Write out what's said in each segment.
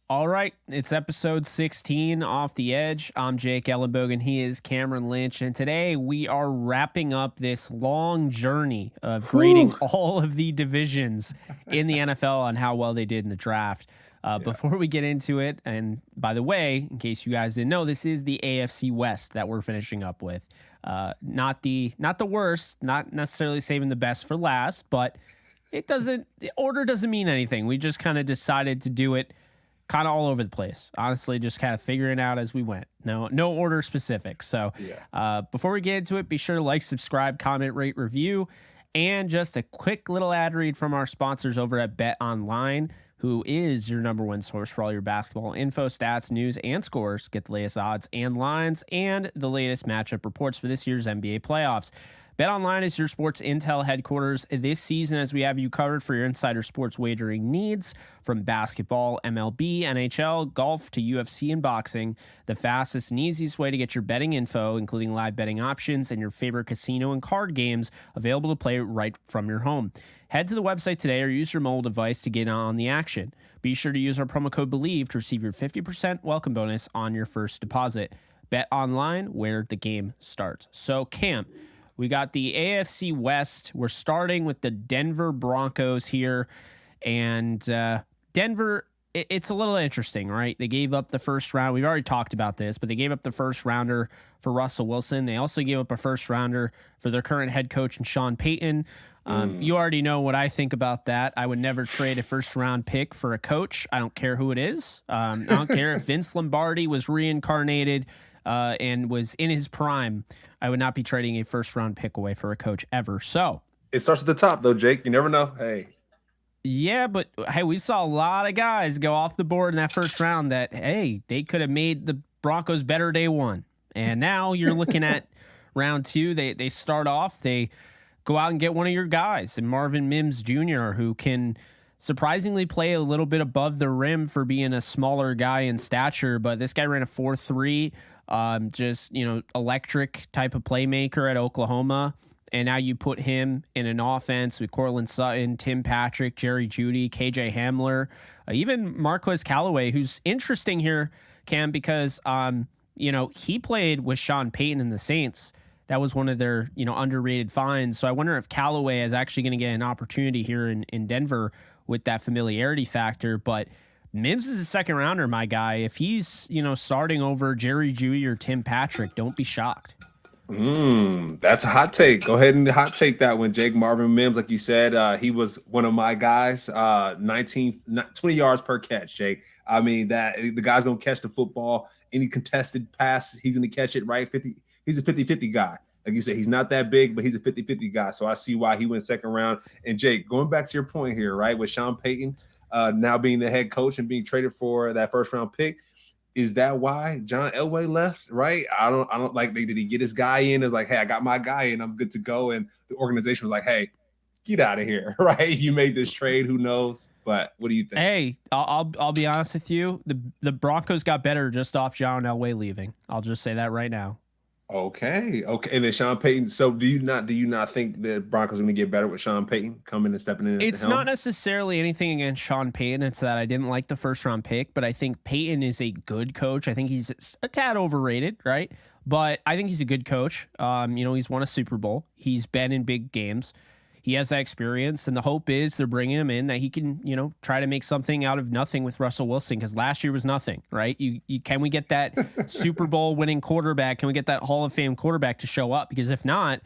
All right, it's episode 16 Off the Edge. I'm Jake Ellenbogen. He is Cameron Lynch. And today we are wrapping up this long journey of grading all of the divisions in the NFL on how well they did in the draft. Before we get into it, and by the way, in case you guys didn't know, this is the AFC West that we're finishing up with. Not the worst, not necessarily saving the best for last, but the order doesn't mean anything. We just kind of decided to do it kind of all over the place. Honestly, just kind of figuring it out as we went. No order specific. So before we get into it, be sure to like, subscribe, comment, rate, review, and just a quick little ad read from our sponsors over at Bet Online, who is your number one source for all your basketball info, stats, news, and scores. Get the latest odds and lines and the latest matchup reports for this year's NBA playoffs. BetOnline is your sports intel headquarters this season, as we have you covered for your insider sports wagering needs, from basketball, MLB, NHL, golf to UFC and boxing. The fastest and easiest way to get your betting info, including live betting options and your favorite casino and card games, available to play right from your home. Head to the website today or use your mobile device to get on the action. Be sure to use our promo code Bleav to receive your 50% welcome bonus on your first deposit. Bet online, where the game starts. So, Cam, we got the AFC West. We're starting with the Denver Broncos here. And Denver, it's a little interesting, right? They gave up the first round. We've already talked about this, but they gave up the first rounder for Russell Wilson. They also gave up a first rounder for their current head coach, Sean Payton. You already know what I think about that. I would never trade a first round pick for a coach. I don't care who it is. I don't care if Vince Lombardi was reincarnated and was in his prime. I would not be trading a first-round pick away for a coach ever. So it starts at the top, though, Jake. You never know. Hey. Yeah, but hey, we saw a lot of guys go off the board in that first round that, hey, they could have made the Broncos better day one. And now you're looking at round two. They start off. They go out and get one of your guys, and Marvin Mims Jr., who can surprisingly play a little bit above the rim for being a smaller guy in stature. But this guy ran a 4.3. Just, electric type of playmaker at Oklahoma. And now you put him in an offense with Cortland Sutton, Tim Patrick, Jerry Jeudy, KJ Hamler, even Marquez Callaway, who's interesting here, Cam, because, he played with Sean Payton and the Saints. That was one of their, underrated finds. So I wonder if Callaway is actually going to get an opportunity here in Denver with that familiarity factor. But Mims is a second rounder, my guy. If he's, starting over Jerry Jeudy or Tim Patrick, don't be shocked. That's a hot take. Go ahead and hot take that one, Jake. Marvin Mims, like you said, he was one of my guys, 20 yards per catch, Jake. I mean, that the guy's going to catch the football. Any contested pass, he's going to catch it, right? He's a 50-50 guy. Like you said, he's not that big, but he's a 50-50 guy. So I see why he went second round. And Jake, going back to your point here, right, with Sean Payton, now being the head coach and being traded for that first round pick, is that why John Elway left? Right? I don't like. Did he get his guy in? It's like, hey, I got my guy in. I'm good to go. And the organization was like, hey, get out of here. Right? You made this trade. Who knows? But what do you think? Hey, I'll be honest with you. The Broncos got better just off John Elway leaving. I'll just say that right now. Okay. And then Sean Payton. So do you not think the Broncos are going to get better with Sean Payton coming and stepping in? It's not necessarily anything against Sean Payton. It's that I didn't like the first round pick, but I think Payton is a good coach. I think he's a tad overrated, right? But I think he's a good coach. He's won a Super Bowl. He's been in big games. He has that experience, and the hope is they're bringing him in that he can, try to make something out of nothing with Russell Wilson, because last year was nothing, right? Can we get that Super Bowl winning quarterback? Can we get that Hall of Fame quarterback to show up? Because if not,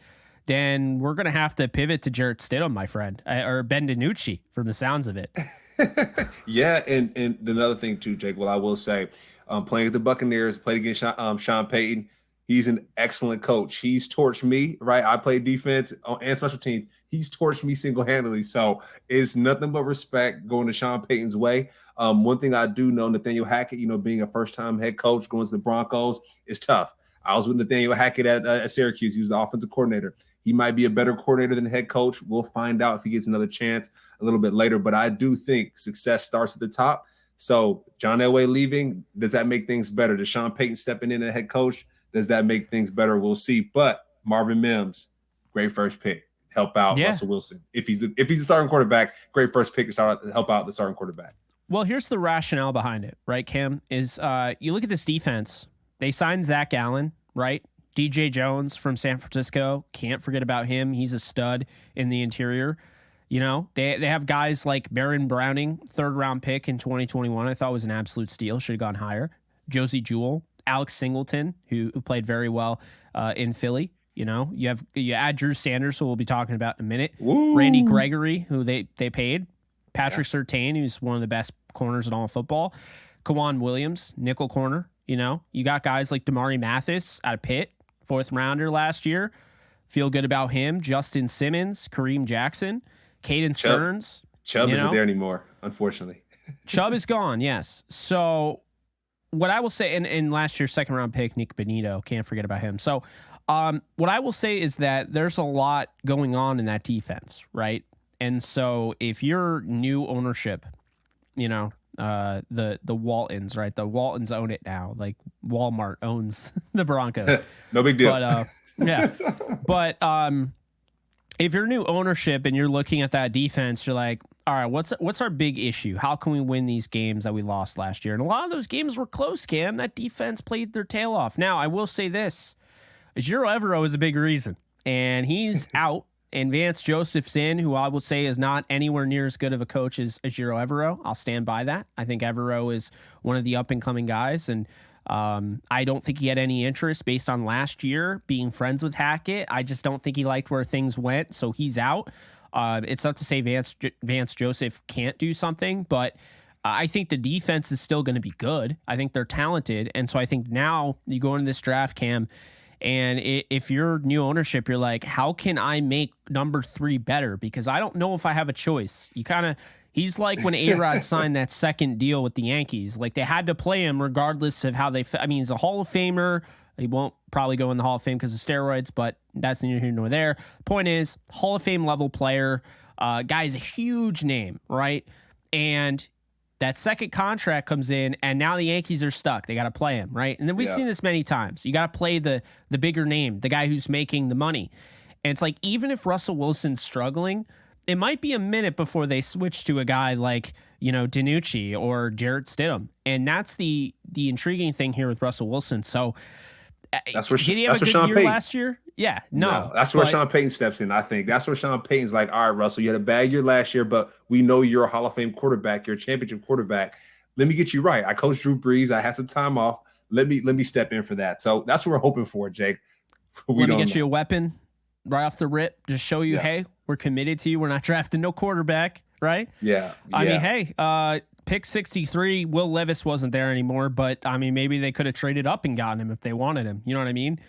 then we're going to have to pivot to Jarrett Stidham, my friend, or Ben DiNucci, from the sounds of it. Yeah, and another thing too, Jake, I will say, playing with the Buccaneers, played against Sean Payton. He's an excellent coach. He's torched me, right? I play defense and special teams. He's torched me single-handedly. So it's nothing but respect going to Sean Payton's way. One thing I do know, Nathaniel Hackett, being a first-time head coach going to the Broncos is tough. I was with Nathaniel Hackett at Syracuse. He was the offensive coordinator. He might be a better coordinator than head coach. We'll find out if he gets another chance a little bit later. But I do think success starts at the top. So John Elway leaving, does that make things better? Does Sean Payton stepping in as head coach, does that make things better? We'll see. But Marvin Mims, great first pick. Help out Russell Wilson. If he's a starting quarterback, great first pick to help out the starting quarterback. Well, here's the rationale behind it, right, Cam? Is you look at this defense. They signed Zach Allen, right? DJ Jones from San Francisco. Can't forget about him. He's a stud in the interior. You know, they have guys like Baron Browning, 3rd-round pick in 2021. I thought was an absolute steal. Should have gone higher. Josie Jewell, Alex Singleton, who played very well in Philly. You know, you add Drew Sanders, who we'll be talking about in a minute. Woo. Randy Gregory, who they paid. Patrick Surtain, who's one of the best corners in all of football. Kawan Williams, nickel corner. You know, you got guys like Damari Mathis out of Pitt, 4th rounder last year. Feel good about him. Justin Simmons, Kareem Jackson, Caden Stearns. Chubb isn't there anymore, unfortunately. Chubb is gone, yes. So what I will say, and last year's 2nd-round pick, Nick Benito, can't forget about him. So what I will say is that there's a lot going on in that defense, right? And so if you're new ownership, you know, the Waltons, right? The Waltons own it now. Like Walmart owns the Broncos. No big deal. But yeah. But if you're new ownership and you're looking at that defense, you're like, all right, what's our big issue? How can we win these games that we lost last year? And a lot of those games were close, Cam. That defense played their tail off. Now, I will say this. Giro Evero is a big reason. And he's out. And Vance Joseph's in, who I will say is not anywhere near as good of a coach as Giro Evero. I'll stand by that. I think Evero is one of the up-and-coming guys. And I don't think he had any interest based on last year being friends with Hackett. I just don't think he liked where things went, so he's out. It's not to say Vance Joseph can't do something, but I think the defense is still going to be good. I think they're talented, and so I think now you go into this draft, Cam, and if you're new ownership, you're like, how can I make number 3 better? Because I don't know if I have a choice. He's like when A-Rod signed that 2nd deal with the Yankees. Like, they had to play him regardless of how they I mean, he's a Hall of Famer. He won't probably go in the Hall of Fame because of steroids, but that's neither here nor there. Point is, Hall of Fame level player. Guy's a huge name, right? And that 2nd contract comes in, and now the Yankees are stuck. They got to play him, right? And then we've seen this many times. You got to play the bigger name, the guy who's making the money. And it's like, even if Russell Wilson's struggling, it might be a minute before they switch to a guy like, you know, DiNucci or Jarrett Stidham. And that's the intriguing thing here with Russell Wilson. So that's where did he have a good Sean year Payton. Last year? Yeah, no. That's where Sean Payton steps in, I think. That's where Sean Payton's like, all right, Russell, you had a bad year last year, but we know you're a Hall of Fame quarterback. You're a championship quarterback. Let me get you right. I coached Drew Brees. I had some time off. Let me step in for that. So that's what we're hoping for, Jake. Let me get you a weapon right off the rip. Just show you, hey, we're committed to you. We're not drafting no quarterback, right? Yeah. I mean, hey, pick 63, Will Levis wasn't there anymore, but I mean, maybe they could have traded up and gotten him if they wanted him. You know what I mean?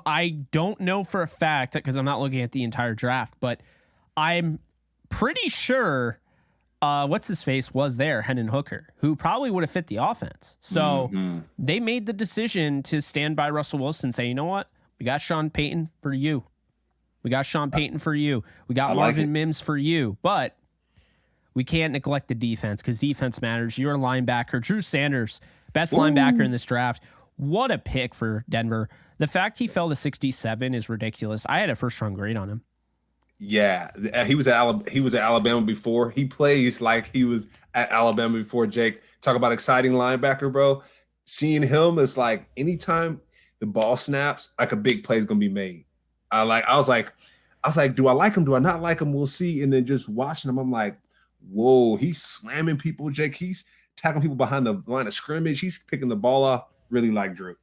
I don't know for a fact because I'm not looking at the entire draft, but I'm pretty sure what's his face was there, Hendon Hooker, who probably would have fit the offense. So they made the decision to stand by Russell Wilson and say, you know what? We got Sean Payton for you. We got Sean Payton for you. We got Marvin Mims for you. But we can't neglect the defense because defense matters. You're a linebacker. Drew Sanders, best linebacker in this draft. What a pick for Denver. The fact he fell to 67 is ridiculous. I had a first-round grade on him. Yeah, he was at Alabama before. He plays like he was at Alabama before, Jake. Talk about exciting linebacker, bro. Seeing him is like anytime the ball snaps, like a big play is going to be made. I was like, do I like him? Do I not like him? We'll see. And then just watching him, I'm like, whoa, he's slamming people, Jake. He's tackling people behind the line of scrimmage. He's picking the ball off. Really like Drew.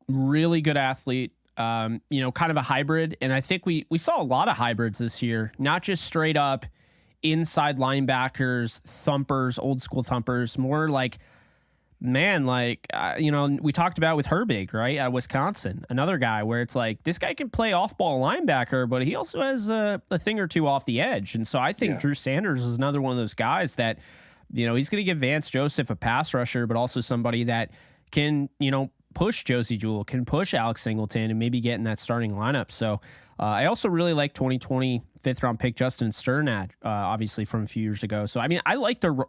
Really good athlete. Kind of a hybrid. And I think we saw a lot of hybrids this year, not just straight up inside linebackers, thumpers, old school thumpers, more like, we talked about with Herbig, right, at Wisconsin, another guy where it's like, this guy can play off-ball linebacker, but he also has a thing or two off the edge. And so I think Drew Sanders is another one of those guys that, he's going to give Vance Joseph a pass rusher, but also somebody that can, push Josie Jewell, can push Alex Singleton, and maybe get in that starting lineup. So I also really like 2020 5th-round pick Justin Sternad, obviously from a few years ago. So, I mean, I like the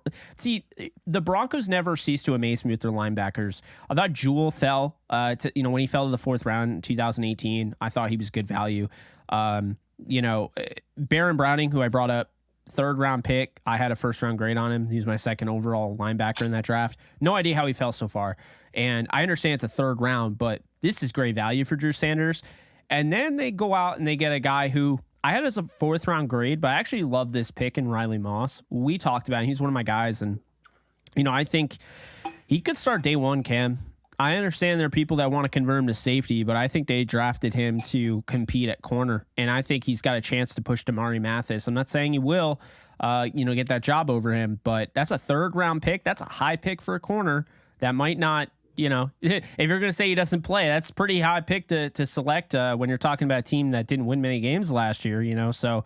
Broncos never cease to amaze me with their linebackers. I thought Jewell fell when he fell to the 4th round in 2018. I thought he was good value. Baron Browning, who I brought up, third round pick. I had a first round grade on him. He was my second overall linebacker in that draft. No idea how he fell so far. And I understand it's a third round, but this is great value for Drew Sanders. And then they go out and they get a guy who I had as a fourth round grade, but I actually love this pick in Riley Moss. We talked about him. He's one of my guys. And, I think he could start day one, Cam. I understand there are people that want to convert him to safety, but I think they drafted him to compete at corner. And I think he's got a chance to push Damari Mathis. I'm not saying he will, get that job over him, but that's a third round pick. That's a high pick for a corner that might not, if you're going to say he doesn't play, that's pretty high pick to select when you're talking about a team that didn't win many games last year, So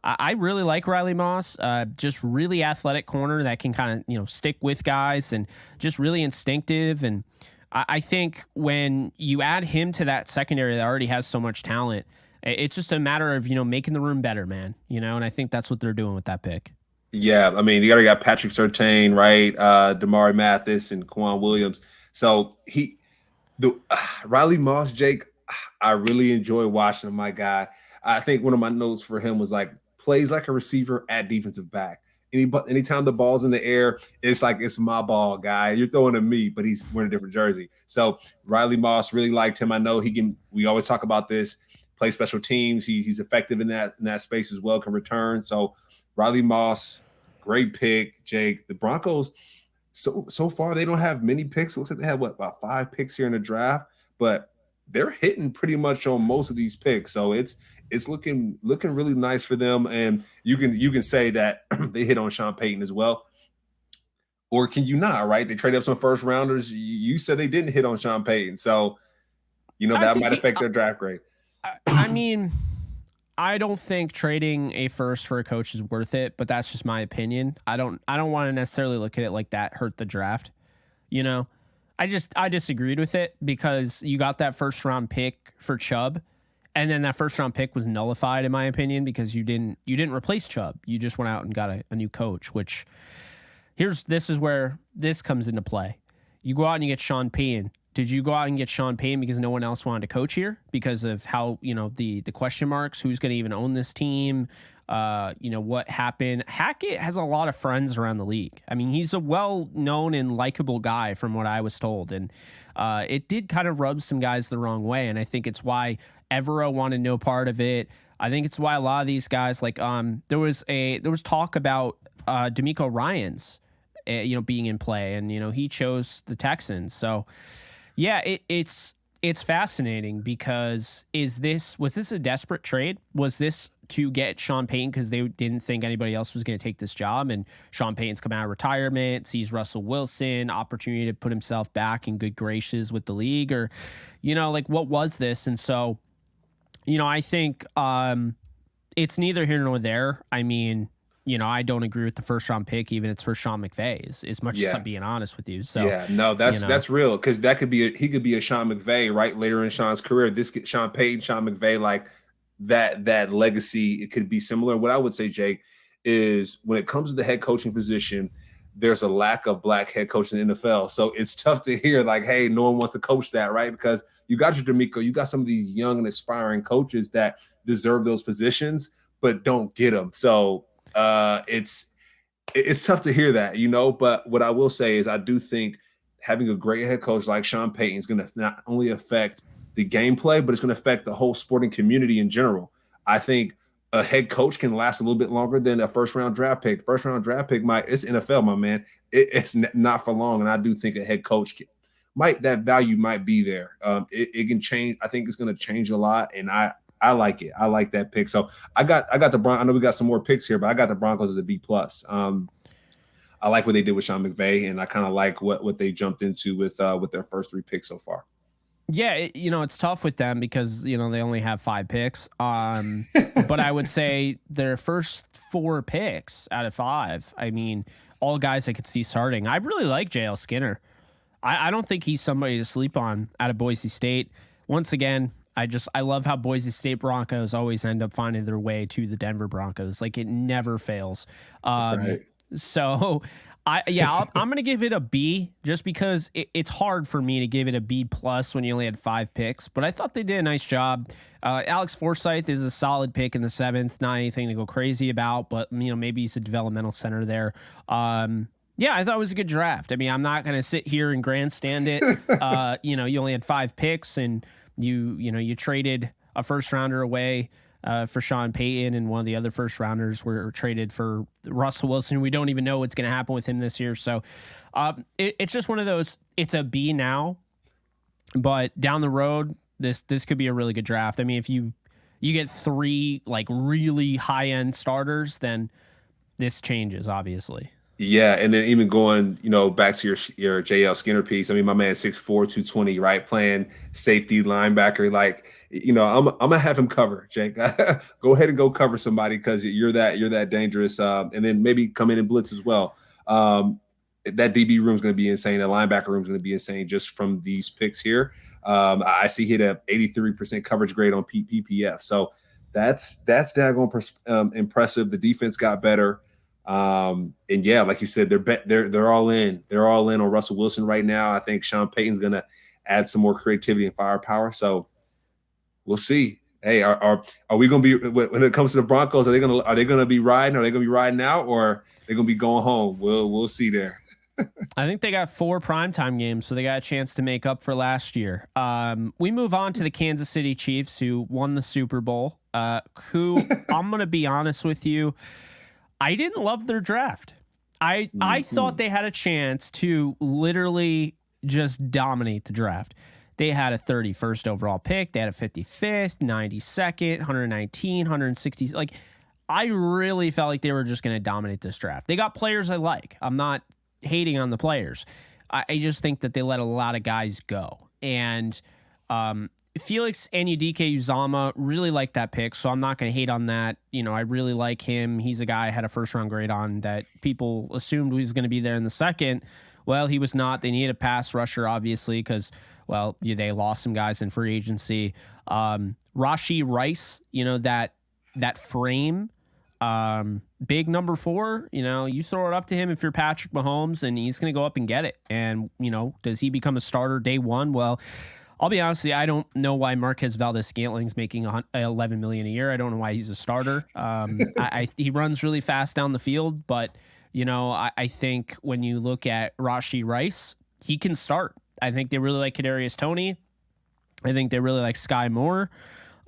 I really like Riley Moss, just really athletic corner that can kind of, stick with guys and just really instinctive. And I think when you add him to that secondary that already has so much talent, it's just a matter of, making the room better, man, and I think that's what they're doing with that pick. Yeah, I mean, you already got Patrick Surtain, right? Damari Mathis and Quan Williams. So Riley Moss, Jake, I really enjoy watching him, my guy. I think one of my notes for him was like plays like a receiver at defensive back. Anytime the ball's in the air, it's like it's my ball, guy. You're throwing to me, but he's wearing a different jersey. So Riley Moss, really liked him. I know he can. We always talk about this. Play special teams. He's effective in that space as well. Can return. So Riley Moss, great pick, Jake. The Broncos. So far, they don't have many picks. It looks like they have about 5 picks here in the draft, but they're hitting pretty much on most of these picks. So it's looking really nice for them. And you can say that they hit on Sean Payton as well, or can you not? Right? They traded up some first rounders. You said they didn't hit on Sean Payton, so that might affect their draft grade. I mean, I don't think trading a first for a coach is worth it, but that's just my opinion. I don't want to necessarily look at it like that hurt the draft. I disagreed with it because you got that first round pick for Chubb, and then that first round pick was nullified in my opinion because you didn't replace Chubb. You just went out and got a new coach, which this is where this comes into play. You go out and you get Sean Payton. Did you go out and get Sean Payton because no one else wanted to coach here because of how, the question marks, who's going to even own this team? What happened? Hackett has a lot of friends around the league. I mean, he's a well-known and likable guy from what I was told. And it did kind of rub some guys the wrong way. And I think it's why Evero wanted no part of it. I think it's why a lot of these guys, like there was talk about DeMeco Ryans, being in play. And, he chose the Texans. So, yeah, it's fascinating because was this a desperate trade? Was this to get Sean Payton because they didn't think anybody else was going to take this job, and Sean Payton's come out of retirement, sees Russell Wilson, opportunity to put himself back in good graces with the league, or, what was this? And so, I think it's neither here nor there. I mean, I don't agree with the first round pick, even it's for Sean McVay, as much as I'm being honest with you. So yeah, no, that's real because he could be a Sean McVay right later in Sean's career. This Sean Payton, Sean McVay, like that legacy, it could be similar. What I would say, Jake, is when it comes to the head coaching position, there's a lack of black head coaches in the NFL. So it's tough to hear like, hey, no one wants to coach that, right? Because you got your DeMeco, you got some of these young and aspiring coaches that deserve those positions, but don't get them. So it's tough to hear that, but what I will say is I do think having a great head coach like Sean Payton is going to not only affect the gameplay, but it's going to affect the whole sporting community in general. I think a head coach can last a little bit longer than a first round draft pick. It's NFL, my man. It's not for long. And I do think a head coach that value might be there. It can change. I think it's going to change a lot. And I like it. I like that pick. So I got the Broncos. I know we got some more picks here, but I got the Broncos as a B+. I like what they did with Sean McVay, and I kind of like what they jumped into with their first 3 picks so far. Yeah, it's tough with them because, they only have 5 picks. But I would say their first 4 picks out of 5, I mean, all guys I could see starting. I really like JL Skinner. I don't think he's somebody to sleep on out of Boise State. Once again, I love how Boise State Broncos always end up finding their way to the Denver Broncos. Like, it never fails. Right. So I'm going to give it a B just because it's hard for me to give it a B plus when you only had 5 picks, but I thought they did a nice job. Alex Forsyth is a solid pick in the 7th, not anything to go crazy about, but maybe he's a developmental center there. Yeah, I thought it was a good draft. I mean, I'm not going to sit here and grandstand it. You only had 5 picks and you traded a first rounder away for Sean Payton, and one of the other first rounders were traded for Russell Wilson. We don't even know what's going to happen with him this year. So it's just one of those, it's a B now, but down the road, this could be a really good draft. I mean, if you get 3 like really high end starters, then this changes, obviously. Yeah, and then even going, back to your JL Skinner piece. I mean, my man 6'4", 220, right? Playing safety, linebacker. Like, I'm gonna have him cover, Jake. Go ahead and go cover somebody because you're that dangerous. And then maybe come in and blitz as well. That DB room is going to be insane. The linebacker room is going to be insane just from these picks here. I see hit a 83% coverage grade on PPF. So that's daggone impressive. The defense got better. And yeah, like you said, they're all in. They're all in on Russell Wilson right now. I think Sean Payton's gonna add some more creativity and firepower. So we'll see. Hey, are we gonna be, when it comes to the Broncos? Are they gonna be riding? Are they gonna be riding out, or are they gonna be going home? We'll see there. I think they got 4 primetime games, so they got a chance to make up for last year. We move on to the Kansas City Chiefs, who won the Super Bowl. Who I'm gonna be honest with you, I didn't love their draft. I thought they had a chance to literally just dominate the draft. They had a 31st overall pick. They had a 55th, 92nd, 119, 160. Like, I really felt like they were just going to dominate this draft. They got players I like. I'm not hating on the players. I just think that they let a lot of guys go. And Felix Anudike-Uzomah, really like that pick, so I'm not going to hate on that. I really like him. He's a guy I had a first-round grade on that people assumed he was going to be there in the second. Well, he was not. They needed a pass rusher, obviously, because, well, they lost some guys in free agency. Rashee Rice, that frame, big number 4, you throw it up to him if you're Patrick Mahomes, and he's going to go up and get it. And, does he become a starter day one? Well, I'll be honest with you, I don't know why Marquez Valdes-Scantling's making $11 million a year. I don't know why he's a starter. He runs really fast down the field, but I think when you look at Rashee Rice, he can start. I think they really like Kadarius Toney. I think they really like Sky Moore.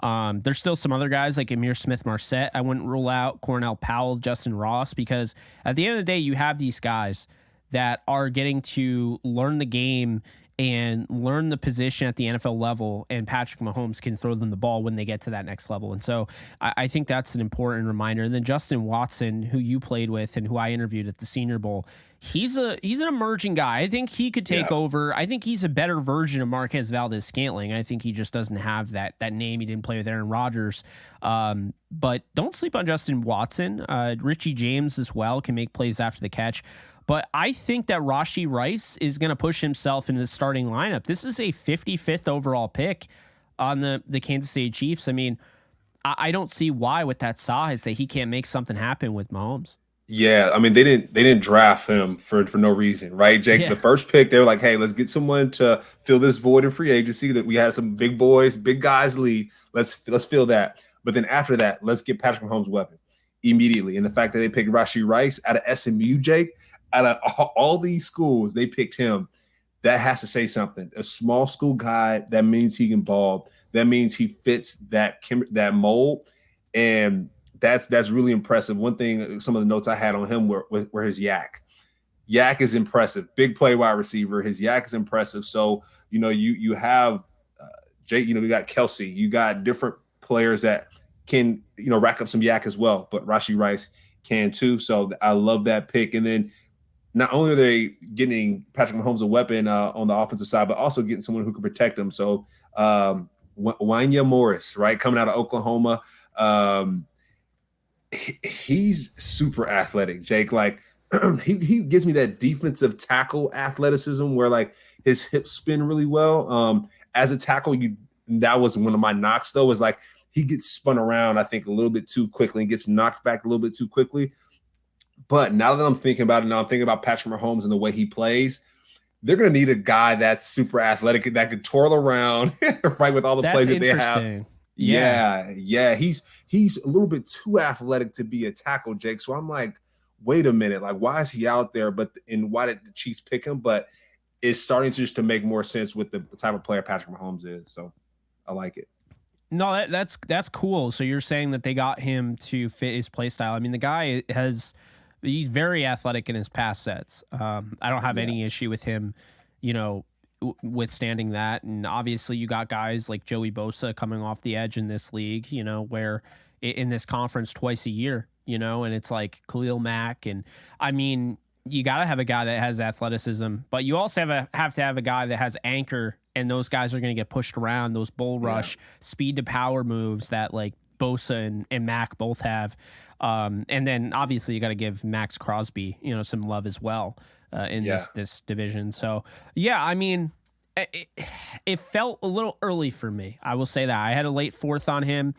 There's still some other guys like Amir Smith-Marset. I wouldn't rule out Cornell Powell, Justin Ross, because at the end of the day, you have these guys that are getting to learn the game and learn the position at the NFL level, and Patrick Mahomes can throw them the ball when they get to that next level. And so I think that's an important reminder. And then Justin Watson, who you played with and who I interviewed at the Senior Bowl, he's an emerging guy. I think he could take over. I think he's a better version of Marquez Valdes-Scantling. I think he just doesn't have that name. He didn't play with Aaron Rodgers. But don't sleep on Justin Watson. Richie James as well can make plays after the catch. But I think that Rashee Rice is going to push himself into the starting lineup. This is a 55th overall pick on the Kansas City Chiefs. I mean, I don't see why with that size that he can't make something happen with Mahomes. Yeah, I mean, they didn't draft him for no reason, right, Jake? Yeah. The first pick, they were like, hey, let's get someone to fill this void in free agency that we had some big boys, big guys leave. Let's fill that. But then after that, let's get Patrick Mahomes' weapon immediately. And the fact that they picked Rashee Rice out of SMU, Jake, out of all these schools, they picked him. That has to say something. A small school guy, that means he can ball. That means he fits that mold. And that's really impressive. One thing, some of the notes I had on him were his yak. Yak is impressive. Big play wide receiver. His yak is impressive. So, you have Jake, you got Kelsey. You got different players that can, rack up some yak as well. But Rashee Rice can too. So I love that pick. And then not only are they getting Patrick Mahomes a weapon on the offensive side, but also getting someone who can protect him. So Wanya Morris, right, coming out of Oklahoma. He's super athletic, Jake. Like he gives me that defensive tackle athleticism where like his hips spin really well. As a tackle, that was one of my knocks though, was like he gets spun around, I think, a little bit too quickly and gets knocked back a little bit too quickly. But now that I'm thinking about it, now I'm thinking about Patrick Mahomes and the way he plays. They're going to need a guy that's super athletic that could twirl around, right, with all the That's plays that they have. interesting. Yeah. He's a little bit too athletic to be a tackle, Jake. So I'm like, wait a minute, like why is he out there? And why did the Chiefs pick him? But it's starting to make more sense with the type of player Patrick Mahomes is. So I like it. No, that's cool. So you're saying that they got him to fit his play style. I mean, the guy he's very athletic in his pass sets. I don't have any issue with him, withstanding that. And obviously you got guys like Joey Bosa coming off the edge in this league, where in this conference twice a year, and it's like Khalil Mack. And I mean, you got to have a guy that has athleticism, but you also have to have a guy that has anchor, and those guys are going to get pushed around, those bull rush, speed to power moves that like Bosa and Mack both have. And then obviously you got to give Max Crosby, some love as well in this division. So, yeah, I mean, it felt a little early for me. I will say that. I had a late fourth on him,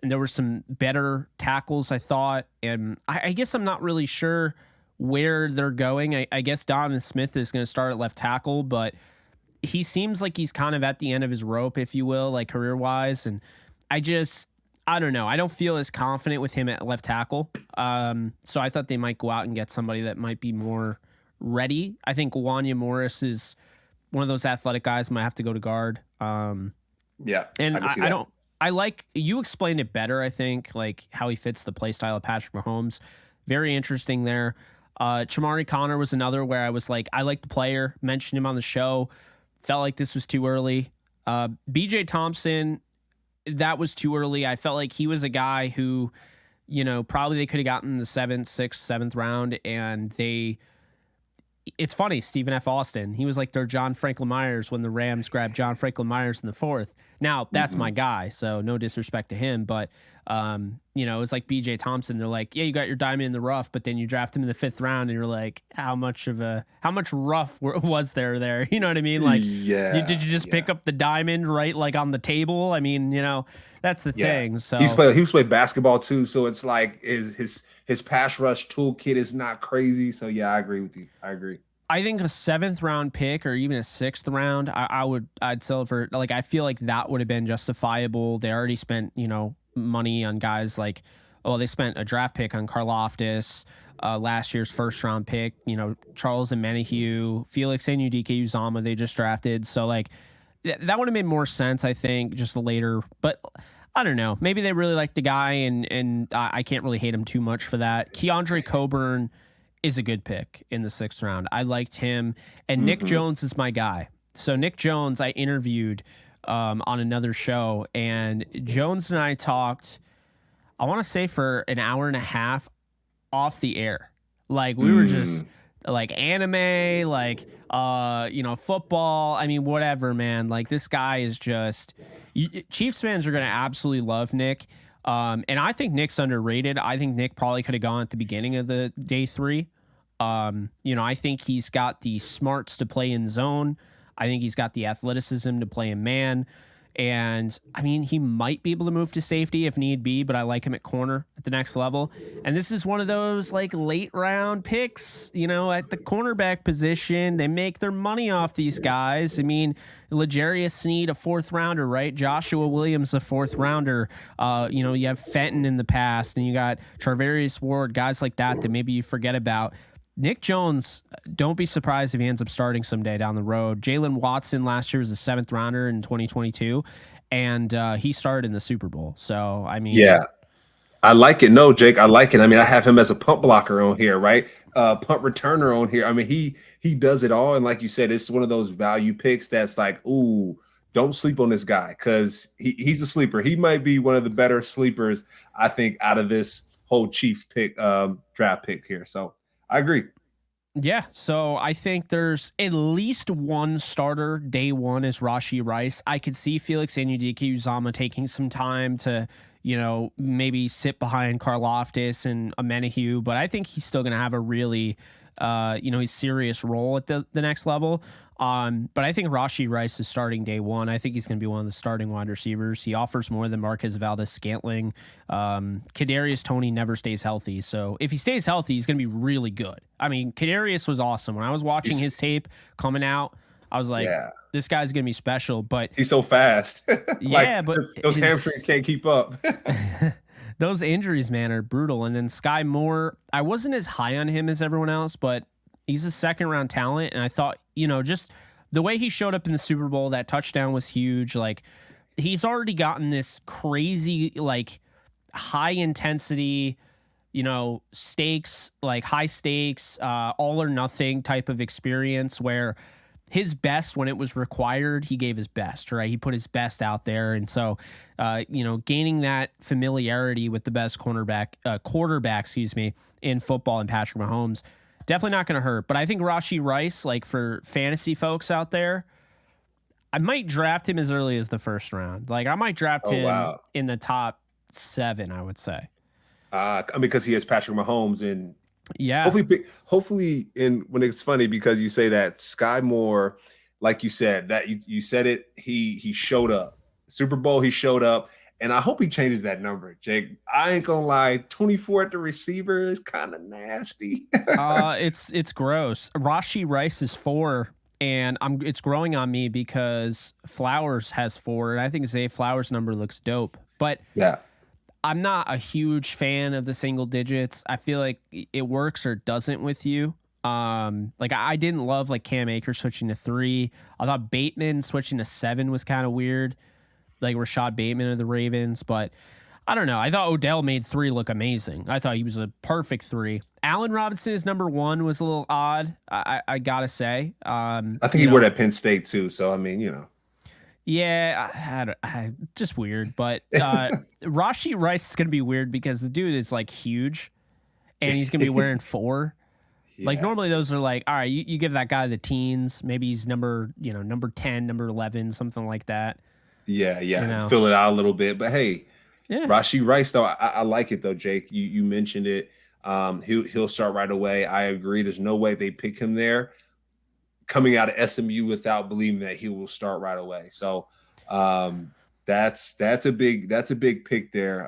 and there were some better tackles, I thought. And I guess I'm not really sure where they're going. I guess Donovan Smith is going to start at left tackle, but he seems like he's kind of at the end of his rope, if you will, like career-wise. And I don't know. I don't feel as confident with him at left tackle. So I thought they might go out and get somebody that might be more ready. I think Wanya Morris is one of those athletic guys might have to go to guard. And I like, you explained it better, I think, like how he fits the play style of Patrick Mahomes. Very interesting there. Chamari Connor was another where I was like, I like the player, mentioned him on the show, felt like this was too early. BJ Thompson, that was too early. I felt like he was a guy who, probably they could have gotten the 7th, 6th, 7th round, and it's funny, Stephen F. Austin, he was like their John Franklin Myers when the Rams grabbed John Franklin Myers in the 4th. Now, that's my guy, so no disrespect to him, but it's like BJ Thompson. They're like, yeah, you got your diamond in the rough, but then you draft him in the 5th round, and you're like, how much rough was there? You know what I mean? Like, did you just pick up the diamond right, like on the table? I mean, that's the thing. So he was playing basketball too, so it's like his pass rush toolkit is not crazy. So yeah, I agree with you. I agree. I think a 7th round pick or even a 6th round, I'd sell for, like, I feel like that would have been justifiable. They already spent, money on guys like, they spent a draft pick on Karlaftis, last year's 1st round pick, Charles and Menahue, Felix and Udike-Uzomah they just drafted. So like that would have made more sense, I think, just later, but I don't know. Maybe they really like the guy and I can't really hate him too much for that. Keandre Coburn is a good pick in the 6th round. I liked him. And Nick Jones is my guy. So Nick Jones, I interviewed on another show, and Jones and I talked, I want to say for an hour and a half off the air. Like we were just like anime, like, football. I mean, whatever, man. Like this guy is just, Chiefs fans are going to absolutely love Nick. And I think Nick's underrated. I think Nick probably could have gone at the beginning of the day 3. I think he's got the smarts to play in zone. I think he's got the athleticism to play in man. And I mean, he might be able to move to safety if need be, but I like him at corner at the next level. And this is one of those like late round picks, at the cornerback position. They make their money off these guys. I mean, L'Jarius Sneed, a 4th rounder, right? Joshua Williams, a 4th rounder. You have Fenton in the past, and you got Charvarius Ward, guys like that maybe you forget about. Nick Jones, don't be surprised if he ends up starting someday down the road. Jalen Watson last year was a 7th rounder in 2022, and he started in the Super Bowl. So, I mean... Yeah, I like it. No, Jake, I like it. I mean, I have him as a punt blocker on here, right? Punt returner on here. I mean, he does it all. And like you said, it's one of those value picks that's like, ooh, don't sleep on this guy because he's a sleeper. He might be one of the better sleepers, I think, out of this whole Chiefs pick, draft pick here. So, I agree. Yeah, so I think there's at least one starter day 1 is Rashee Rice. I could see Felix Anudike-Uzomah taking some time to, maybe sit behind Karlaftis and Menahue, but I think he's still going to have a really his serious role at the next level. But I think Rashee Rice is starting day one. I think he's going to be one of the starting wide receivers. He offers more than Marquez Valdes-Scantling. Kadarius Toney never stays healthy. So if he stays healthy, he's going to be really good. I mean, Kadarius was awesome. When I was watching his tape coming out, I was like, this guy's going to be special. But he's so fast. Yeah, but those hamstrings can't keep up. Those injuries, man, are brutal. And then Sky Moore, I wasn't as high on him as everyone else, but he's a second-round talent. And I thought, just the way he showed up in the Super Bowl, that touchdown was huge. Like, he's already gotten this crazy, like, high-intensity, stakes, like high stakes, all or nothing type of experience where his best, when it was required, he gave his best, right? He put his best out there. And so, gaining that familiarity with the best quarterback, in football and Patrick Mahomes, definitely not going to hurt. But I think Rashee Rice, like for fantasy folks out there, I might draft him as early as the first round. Like I might draft him in the top 7, I would say. Because he has Patrick Mahomes and yeah, hopefully, and when it's funny because you say that Sky Moore, like you said, that you said it, he showed up. Super Bowl, he showed up, and I hope he changes that number, Jake. I ain't gonna lie, 24 at the receiver is kind of nasty. It's gross. Rashee Rice is 4, and it's growing on me because Flowers has 4, and I think Zay Flowers' number looks dope. But yeah. I'm not a huge fan of the single digits. I feel like it works or doesn't with you. Like I didn't love like Cam Akers switching to 3. I thought Bateman switching to 7 was kind of weird. Like Rashad Bateman of the Ravens, but I don't know. I thought Odell made 3 look amazing. I thought he was a perfect 3. Allen Robinson is number 1 was a little odd. I gotta say. I think he wore that Penn State too. So I mean, Yeah, just weird. But Rashee Rice is going to be weird because the dude is like huge and he's going to be wearing 4. Yeah. Like normally those are like, all right, you give that guy the teens. Maybe he's number 10, number 11, something like that. Yeah. Fill it out a little bit. But hey, Rashee Rice, though, I like it, though, Jake. You mentioned it. He'll start right away. I agree. There's no way they pick him there coming out of SMU without believing that he will start right away. So that's a big pick there.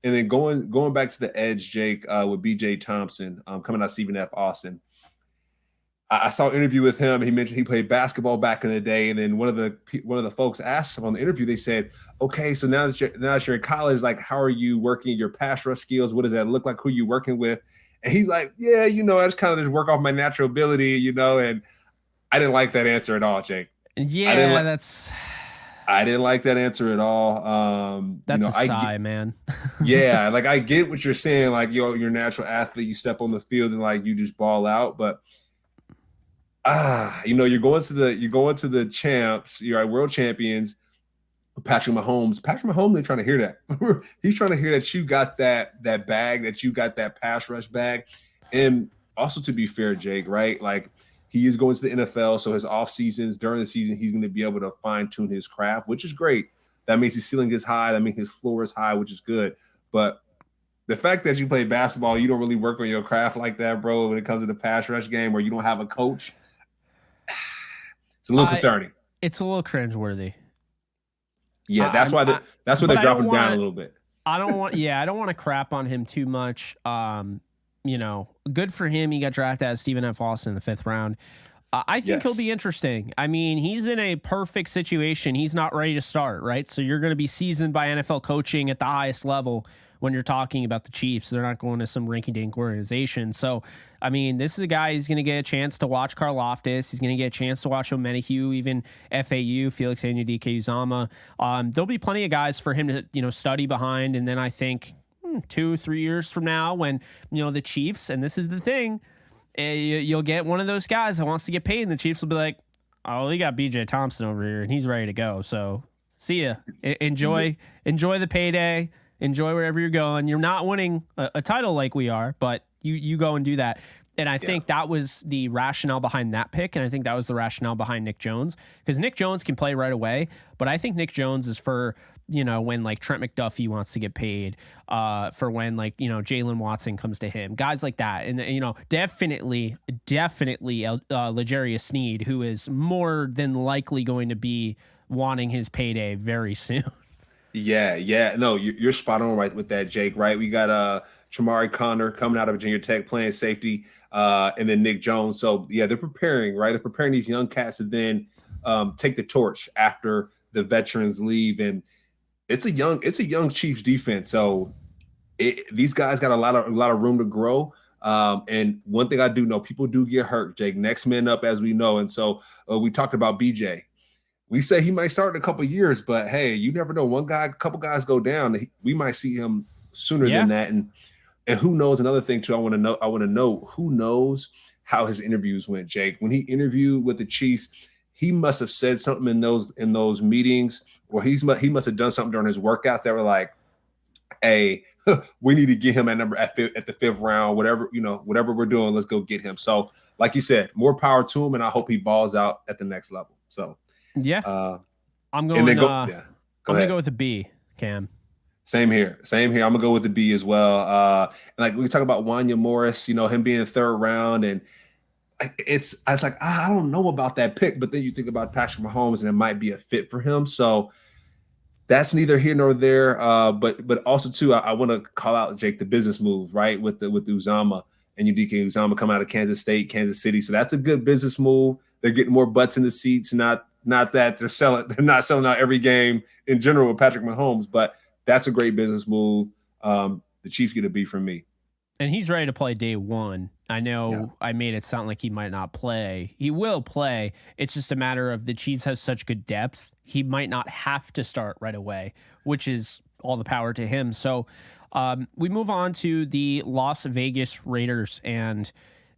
And then going back to the edge, Jake, with BJ Thompson coming out of Stephen F. Austin. I saw an interview with him. He mentioned he played basketball back in the day, and then one of the folks asked him on the interview. They said, "Okay, so now that you're in college, like, how are you working your pass rush skills? What does that look like? Who are you working with?" And he's like, "Yeah, I just kind of work off my natural ability, And I didn't like that answer at all, Jake. Yeah, I didn't like that answer at all. That's a sigh, man. Yeah, like I get what you're saying. Like, you're a natural athlete. You step on the field and like you just ball out, but. You're going to the champs, you're world champions, Patrick Mahomes. Patrick Mahomes ain't trying to hear that. He's trying to hear that you got that bag, that you got that pass rush bag. And also, to be fair, Jake, right? Like, he is going to the NFL, so his off seasons, during the season, he's going to be able to fine tune his craft, which is great. That means his ceiling is high. That means his floor is high, which is good. But the fact that you play basketball, you don't really work on your craft like that, bro, when it comes to the pass rush game, where you don't have a coach. It's a little concerning. It's a little cringeworthy. Yeah, that's why they're dropping down a little bit. I don't want to crap on him too much. Good for him. He got drafted out of Stephen F. Austin in the 5th round. I think he'll be interesting. I mean, he's in a perfect situation. He's not ready to start, right? So you're going to be seasoned by NFL coaching at the highest level when you're talking about the Chiefs. They're not going to some rinky-dink organization. So, I mean, this is a guy who's going to get a chance to watch Karlaftis. He's going to get a chance to watch Omenihu, even FAU, Felix Anudike-Uzama. There'll be plenty of guys for him to, study behind. And then I think 2-3 years from now when, the Chiefs, and this is the thing, you'll get one of those guys that wants to get paid, and the Chiefs will be like, oh, we got BJ Thompson over here, and he's ready to go. So, see ya. Enjoy the payday. Enjoy wherever you're going. You're not winning a title like we are, but you go and do that. And I think that was the rationale behind that pick, and I think that was the rationale behind Nick Jones, because Nick Jones can play right away, but I think Nick Jones is for when like Trent McDuffie wants to get paid, for when like, Jalen Watson comes to him, guys like that. And, definitely L'Jarius Sneed, who is more than likely going to be wanting his payday very soon. Yeah. No, you're spot on right with that, Jake, right? We got Tramari Connor coming out of Virginia Tech playing safety, and then Nick Jones. So yeah, they're preparing, right? They're preparing these young cats to then take the torch after the veterans leave. And it's a young Chiefs defense. So these guys got a lot of room to grow. And one thing I do know, people do get hurt, Jake. Next man up, as we know. And so we talked about BJ. We say he might start in a couple of years, but hey, you never know. A couple guys go down. We might see him sooner than that. And who knows? Another thing too, I want to know who knows how his interviews went, Jake. When he interviewed with the Chiefs, he must have said something in those meetings, or he must have done something during his workouts that were like, hey, we need to get him at the 5th round, whatever we're doing, let's go get him. So like you said, more power to him, and I hope he balls out at the next level. So yeah, I'm going to go with a B, Cam. Same here. I'm gonna go with the B as well. And like we talk about Wanya Morris, him being 3rd round, and I was like, I don't know about that pick, but then you think about Patrick Mahomes, and it might be a fit for him. So that's neither here nor there. But also too, I want to call out, Jake, the business move, right? With Uzama and UDK Uzama coming out of Kansas State, Kansas City. So that's a good business move. They're getting more butts in the seats, not that they're not selling out every game in general with Patrick Mahomes, but that's a great business move. The Chiefs get a B from me. And he's ready to play day one. I know I made it sound like he might not play. He will play. It's just a matter of the Chiefs have such good depth. He might not have to start right away, which is all the power to him. So we move on to the Las Vegas Raiders, and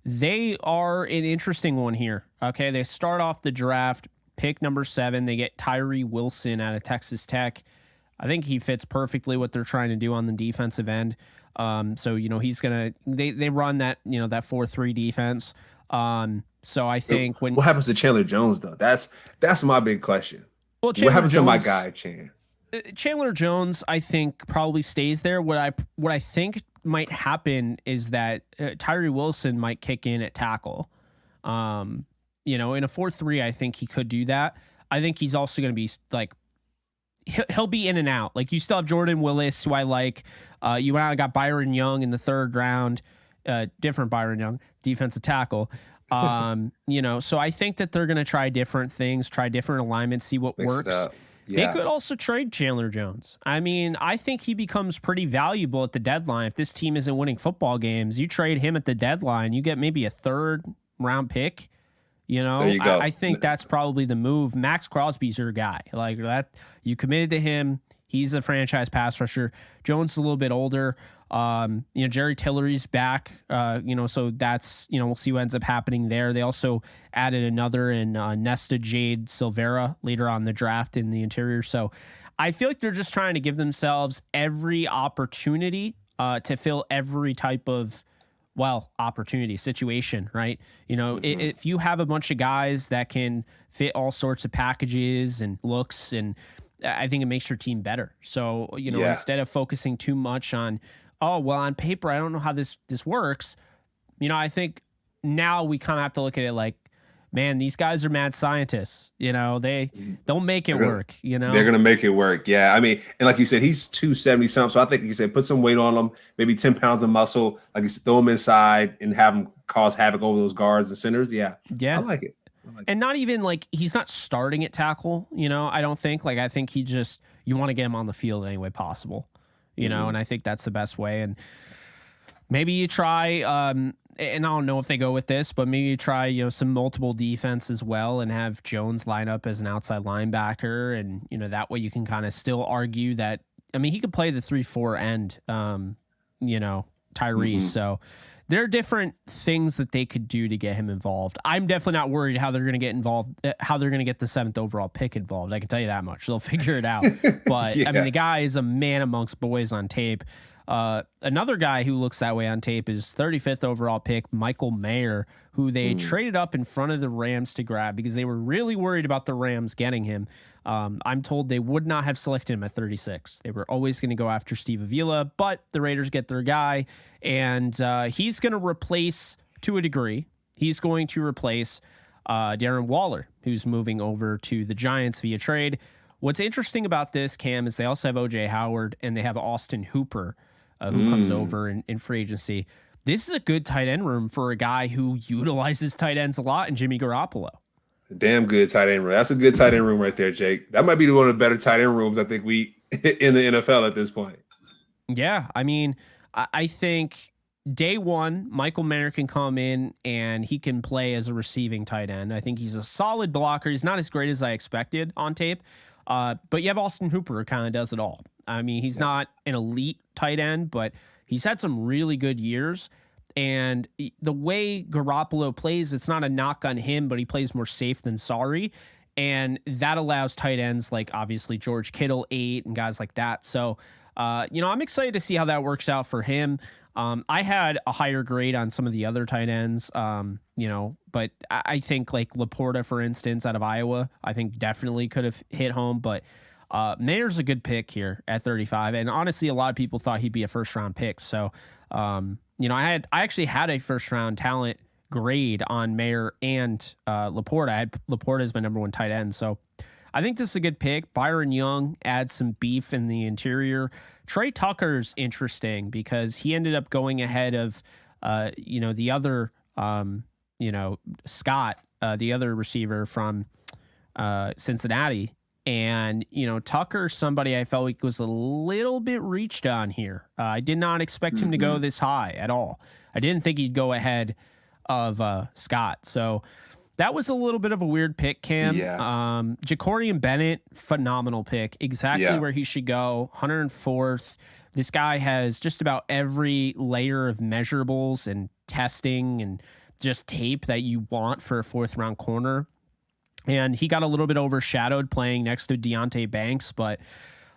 they are an interesting one here. Okay, they start off the draft, pick number 7. They get Tyree Wilson out of Texas Tech. I think he fits perfectly what they're trying to do on the defensive end. So, he's going to, they run that, that 4-3 defense. So I think what happens to Chandler Jones though? That's my big question. Well, what happens to my guy, Chan? Chandler Jones, I think probably stays there. What I think might happen is that Tyree Wilson might kick in at tackle. In a 4-3, I think he could do that. I think he's also going to be like, he'll be in and out. Like, you still have Jordan Willis, who I like. You went out and got Byron Young in the 3rd round, different Byron Young, defensive tackle. So I think that they're going to try different things, try different alignments, see what works. Yeah. They could also trade Chandler Jones. I mean, I think he becomes pretty valuable at the deadline. If this team isn't winning football games, you trade him at the deadline, you get maybe a 3rd round pick. There you go. I think that's probably the move. Max Crosby's your guy. Like that, you committed to him. He's a franchise pass rusher. Jones is a little bit older. Jerry Tillery's back. So that's, we'll see what ends up happening there. They also added another in Nesta Jade Silvera later on in the draft in the interior. So I feel like they're just trying to give themselves every opportunity to fill every type of opportunity situation, right? If you have a bunch of guys that can fit all sorts of packages and looks, and I think it makes your team better. So, instead of focusing too much on, on paper, I don't know how this works. I think now we kind of have to look at it like, man, these guys are mad scientists. They'll make it work. They're going to make it work. Yeah. I mean, and like you said, he's 270 something. So I think you said put some weight on him, maybe 10 pounds of muscle. Like you said, throw him inside and have him cause havoc over those guards and centers. Yeah. I like it. And not even like he's not starting at tackle. I don't think. Like, I think he just, you want to get him on the field any way possible. And I think that's the best way. And maybe you try. And I don't know if they go with this, but maybe you try, some multiple defense as well and have Jones line up as an outside linebacker. And, that way you can kind of still argue that, I mean, he could play the 3-4 end, Tyree. So there are different things that they could do to get him involved. I'm definitely not worried how they're going to get involved, how they're going to get the 7th overall pick involved. I can tell you that much. They'll figure it out. But I mean, the guy is a man amongst boys on tape. Another guy who looks that way on tape is 35th overall pick, Michael Mayer, who they traded up in front of the Rams to grab because they were really worried about the Rams getting him. I'm told they would not have selected him at 36. They were always going to go after Steve Avila, but the Raiders get their guy, and he's going to replace, to a degree, Darren Waller, who's moving over to the Giants via trade. What's interesting about this, Cam, is they also have O.J. Howard and they have Austin Hooper, who comes over in free agency. This is a good tight end room for a guy who utilizes tight ends a lot in Jimmy Garoppolo. Damn good tight end room. That's a good tight end room right there, Jake. That might be one of the better tight end rooms I think we in the NFL at this point. Yeah, I mean, I think day one, Michael Mayer can come in and he can play as a receiving tight end. I think he's a solid blocker. He's not as great as I expected on tape, but you have Austin Hooper who kind of does it all. I mean, he's not an elite tight end, but he's had some really good years. And the way Garoppolo plays, it's not a knock on him, but he plays more safe than sorry. And that allows tight ends like obviously George Kittle 8 and guys like that. So, I'm excited to see how that works out for him. I had a higher grade on some of the other tight ends, but I think like Laporta, for instance, out of Iowa, I think definitely could have hit home. But Mayer's a good pick here at 35. And honestly, a lot of people thought he'd be a first round pick. So, I actually had a first round talent grade on Mayer and Laporta. I had Laporta as my number one tight end. So I think this is a good pick. Byron Young adds some beef in the interior. Trey Tucker's interesting because he ended up going ahead of, the other, Scott, the other receiver from Cincinnati. And, Tucker's somebody I felt like was a little bit reached on here. I did not expect him to go this high at all. I didn't think he'd go ahead of Scott. So that was a little bit of a weird pick, Cam. Yeah. Jacorian Bennett, phenomenal pick. Exactly where he should go. 104th. This guy has just about every layer of measurables and testing and just tape that you want for a fourth round corner. And he got a little bit overshadowed playing next to Deonte Banks. But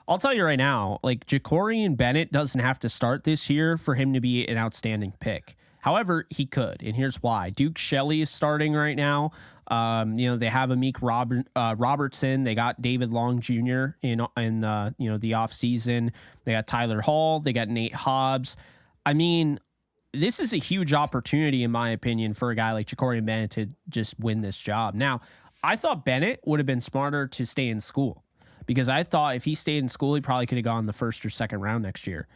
I'll tell you right now, like Jacorian Bennett doesn't have to start this year for him to be an outstanding pick. However, he could, and here's why. Duke Shelley is starting right now. They have Amik Robertson. They got David Long Jr. in the offseason. They got Tyler Hall. They got Nate Hobbs. I mean, this is a huge opportunity, in my opinion, for a guy like Jacorian Bennett to just win this job. Now, I thought Bennett would have been smarter to stay in school because I thought if he stayed in school, he probably could have gone the first or second round next year.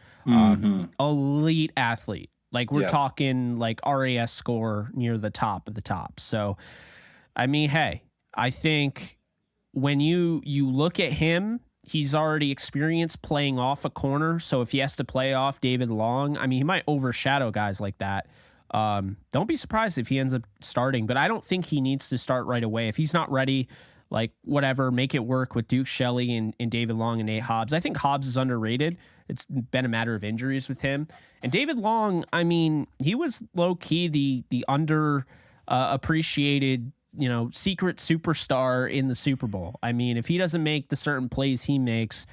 Elite athlete. Like we're talking like RAS score near the top of the top. So, I mean, hey, I think when you look at him, he's already experienced playing off a corner. So if he has to play off David Long, I mean, he might overshadow guys like that. Don't be surprised if he ends up starting, but I don't think he needs to start right away. If he's not ready, like whatever, make it work with Duke Shelley and David Long and Nate Hobbs. I think Hobbs is underrated. It's been a matter of injuries with him. And David Long, I mean, he was low key the under appreciated, secret superstar in the Super Bowl. I mean, if he doesn't make the certain plays he makes,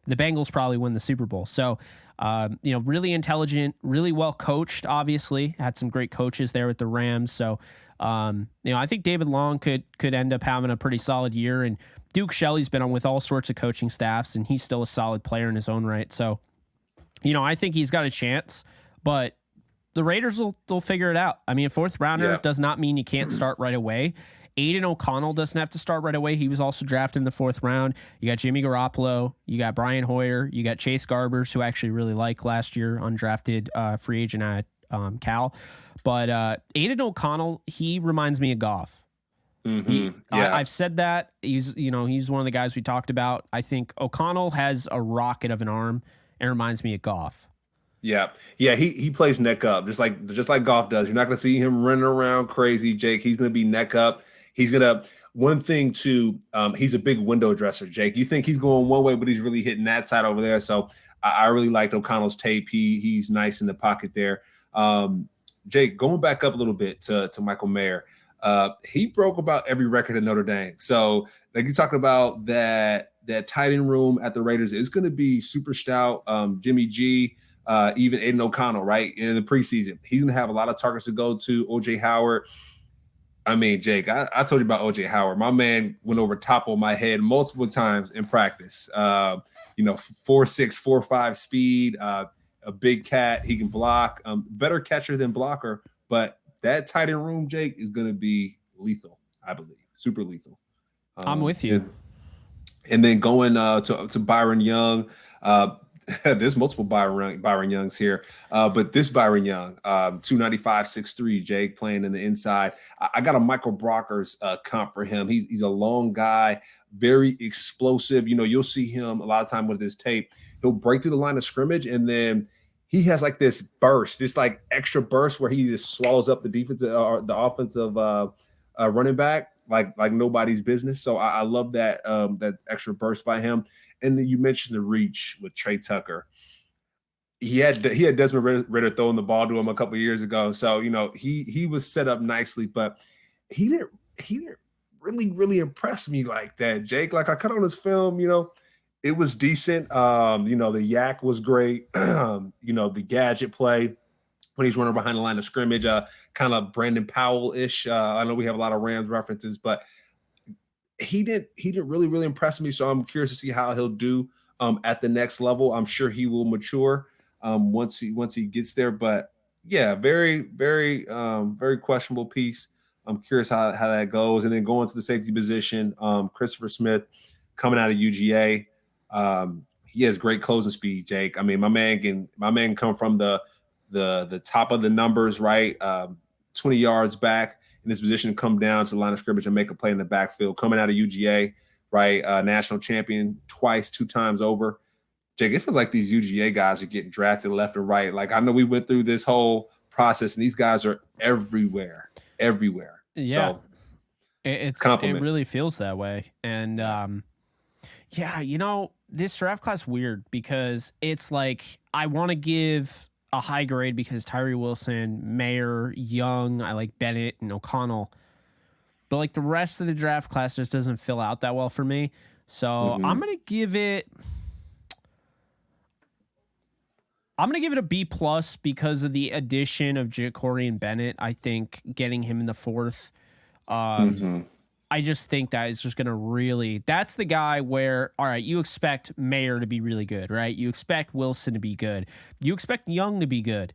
the Bengals probably win the Super Bowl. So, really intelligent, really well coached, obviously. Had some great coaches there with the Rams. So, I think David Long could end up having a pretty solid year. And Duke Shelley's been on with all sorts of coaching staffs, and he's still a solid player in his own right. So, I think he's got a chance, but the Raiders will figure it out. I mean, a fourth rounder does not mean you can't start right away. Aiden O'Connell doesn't have to start right away. He was also drafted in the fourth round. You got Jimmy Garoppolo. You got Brian Hoyer. You got Chase Garbers, who I actually really liked last year, undrafted free agent at Cal. But Aiden O'Connell, he reminds me of Goff. I've said that. He's one of the guys we talked about. I think O'Connell has a rocket of an arm and reminds me of Goff. Yeah. He plays neck up, just like Goff does. You're not going to see him running around crazy, Jake. He's going to be neck up. He's going to one thing too. He's a big window dresser, Jake. You think he's going one way, but he's really hitting that side over there. So I really liked O'Connell's tape. He's nice in the pocket there. Jake, going back up a little bit to Michael Mayer. He broke about every record at Notre Dame. So like you talking about that tight end room at the Raiders is going to be super stout. Jimmy G, even Aiden O'Connell, right? In the preseason, he's going to have a lot of targets to go to. OJ Howard. I mean, Jake, I told you about OJ Howard. My man went over top of my head multiple times in practice. 4.6, 4.5 speed, a big cat. He can block, better catcher than blocker. But that tight end room, Jake, is going to be lethal, I believe. Super lethal. I'm with you. And then going to Byron Young. There's multiple Byron Youngs here, but this Byron Young, 295, 6'3", Jake, playing in the inside. I got a Michael Brockers comp for him. He's a long guy, very explosive. You'll see him a lot of time with his tape. He'll break through the line of scrimmage, and then he has like this burst, this like extra burst where he just swallows up the defensive or the offensive running back like nobody's business. So I love that that extra burst by him. And then you mentioned the reach with Trey Tucker. He had Desmond Ridder throwing the ball to him a couple of years ago. So, he was set up nicely, but he didn't really impress me like that, Jake. Like I cut on his film, it was decent. The yak was great. The gadget play when he's running behind the line of scrimmage, kind of Brandon Powell-ish. I know we have a lot of Rams references, but he didn't really impress me. So I'm curious to see how he'll do at the next level. I'm sure he will mature once he gets there. But yeah, very questionable piece. I'm curious how that goes. And then going to the safety position, Christopher Smith coming out of UGA. He has great closing speed, Jake. I mean, my man can come from the top of the numbers, right? 20 yards back in this position, come down to the line of scrimmage and make a play in the backfield. Coming out of UGA, right? National champion twice, 2 times over. Jake, it feels like these UGA guys are getting drafted left and right. Like I know we went through this whole process, and these guys are everywhere. Yeah, so, it really feels that way. And this draft class weird because it's like I want to give a high grade because Tyree Wilson, Mayer, Young, I like Bennett and O'Connell. But like the rest of the draft class just doesn't fill out that well for me. So I'm going to give it a B+ because of the addition of Ja'Cory Bennett. I think getting him in the 4th, I just think that is just going to really, that's the guy where, all right, you expect Mayer to be really good, right? You expect Wilson to be good. You expect Young to be good.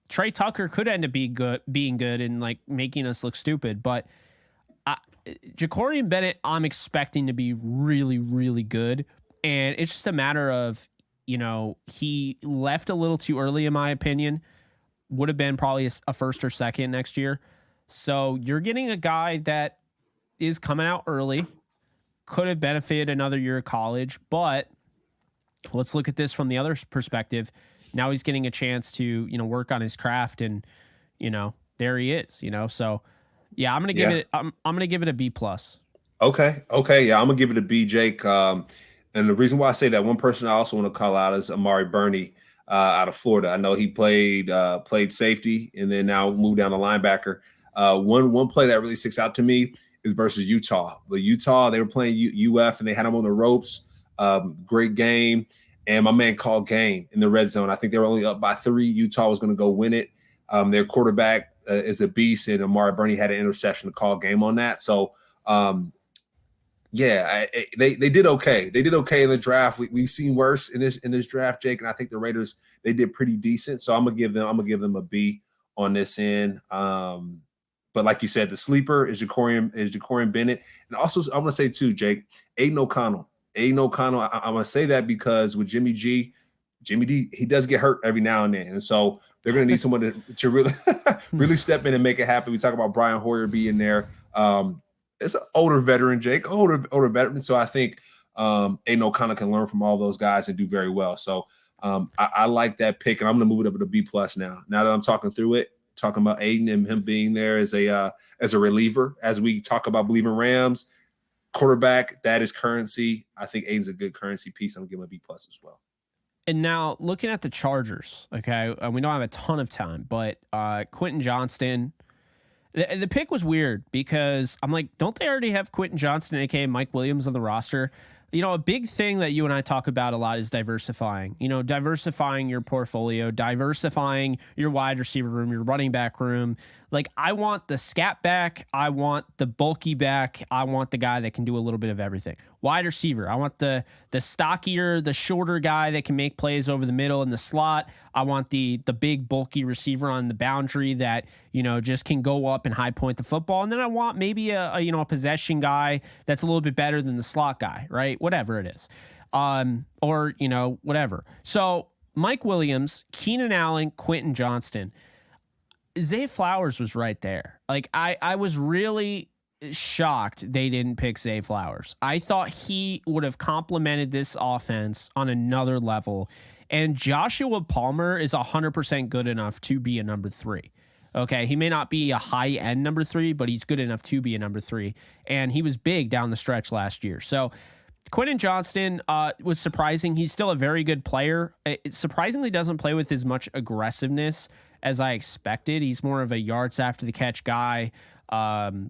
Trey Tucker could end up being good and like making us look stupid, but Ja'Cory Bennett, I'm expecting to be really, really good. And it's just a matter of, he left a little too early, in my opinion. Would have been probably a 1st or 2nd next year. So you're getting a guy that is coming out early, could have benefited another year of college, but let's look at this from the other perspective. Now he's getting a chance to, work on his craft, and, there he is, So yeah, I'm gonna give it a B+. Okay. Yeah, I'm gonna give it a B, Jake. And the reason why I say that, one person I also want to call out is Amari Burney out of Florida. I know he played safety and then now moved down to linebacker. One play that really sticks out to me is versus Utah. But Utah, they were playing UF and they had him on the ropes. Great game. And my man called game in the red zone. I think they were only up by 3. Utah was going to go win it. Their quarterback is a beast, and Amari Burney had an interception to call game on that. So, they did okay. They did okay in the draft. We've seen worse in this draft, Jake, and I think the Raiders, they did pretty decent. So I'm gonna give them a B on this end. But like you said, the sleeper is Ja'Cory Bennett. And also, I'm going to say too, Jake, Aiden O'Connell. I'm going to say that because with Jimmy D, he does get hurt every now and then. And so they're going to need someone to really, really step in and make it happen. We talk about Brian Hoyer being there. It's an older veteran, Jake, older veteran. So I think Aiden O'Connell can learn from all those guys and do very well. So I like that pick, and I'm going to move it up to B+ now. Now that I'm talking through it, talking about Aiden and him being there as a reliever, as we talk about Bleav in Rams, quarterback, that is currency. I think Aiden's a good currency piece. I'm going to give him a B+ as well. And now looking at the Chargers, okay, we don't have a ton of time, but Quentin Johnston, the pick was weird because I'm like, don't they already have Quentin Johnston, aka Mike Williams, on the roster? a big thing that you and I talk about a lot is diversifying. Diversifying your portfolio, diversifying your wide receiver room, your running back room. Like, I want the scat back, I want the bulky back, I want the guy that can do a little bit of everything. Wide receiver, I want the stockier, the shorter guy that can make plays over the middle in the slot. I want the big bulky receiver on the boundary that just can go up and high point the football. And then I want maybe a possession guy that's a little bit better than the slot guy, right? Whatever it is, or whatever. So Mike Williams, Keenan Allen, Quentin Johnston. Zay Flowers was right there. Like, I was really shocked they didn't pick Zay Flowers. I thought he would have complemented this offense on another level. And Joshua Palmer is 100% good enough to be a number 3. Okay, he may not be a high-end number 3, but he's good enough to be a number 3. And he was big down the stretch last year. So Quentin Johnston was surprising. He's still a very good player. It surprisingly doesn't play with as much aggressiveness as I expected. He's more of a yards after the catch guy,